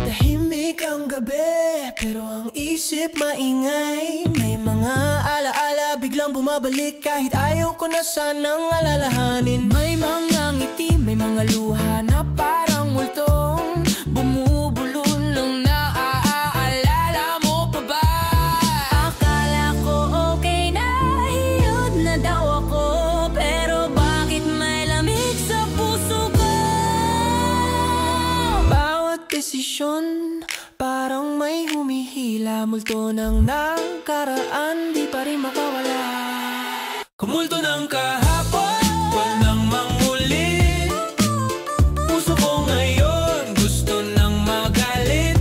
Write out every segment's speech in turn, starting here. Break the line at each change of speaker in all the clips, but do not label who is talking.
Tahimik ang gabi, pero ang isip maingay. May mga alaala biglang bumabalik kahit ayaw ko na sanang alalahanin. May mga ngiti, may mga luha na parang multong bumubulol ng naaalala mo pa ba? Akala ko okay na, hiyod na daw ako, pero bakit may lamig sa puso ko? Bawat desisyon parang may humihila, multo ng nakaraan di pa rin makawala. Kumulto ng kahapon, wag nang mangulit. Puso ko ngayon gusto nang magalit.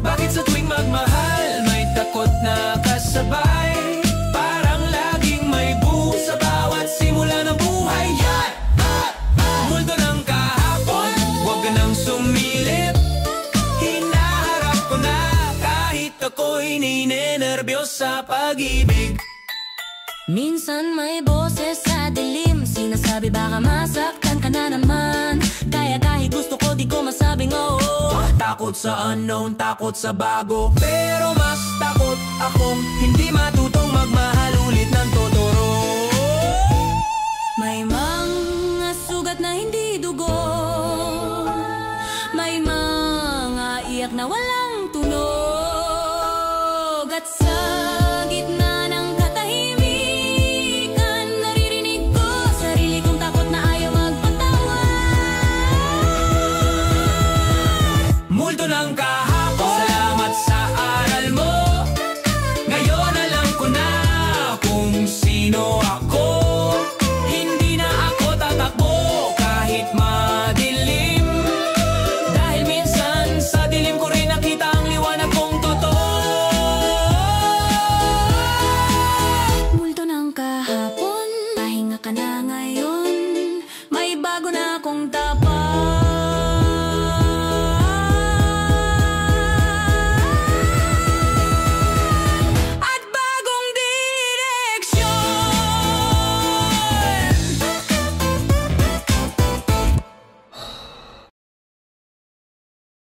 Bakit sa tuwing magmahal may takot na kasabay? Parang laging may buo sa bawat simula ng buhay. Multo ng kahapon, wag ka nang sumilip. Hinaharap ko na kahit ako'y ninenervyos sa pag-ibig. Minsan may boses sa dilim, sinasabi baka masaktan ka na naman. Kaya kahit gusto ko di ko masabing oo. Takot sa unknown, takot sa bago, pero mas takot akong hindi matutong magmahal ulit ng totoo. May mga sugat na hindi dugo, may mga iyak na walang tunog. At sa gitna ng katahimikan, naririnig ko sarili kong takot na ayaw magpatawad. Multo ng kahapon, salamat sa aral mo. Ngayon alam ko na kung sino ako. Hindi na ako tatakbo kahit madilim, dahil minsan sa dilim ko rin nakita ang liwanag kong totoo. Multo ng kahapon, pahinga ka na ngayon. May bago na akong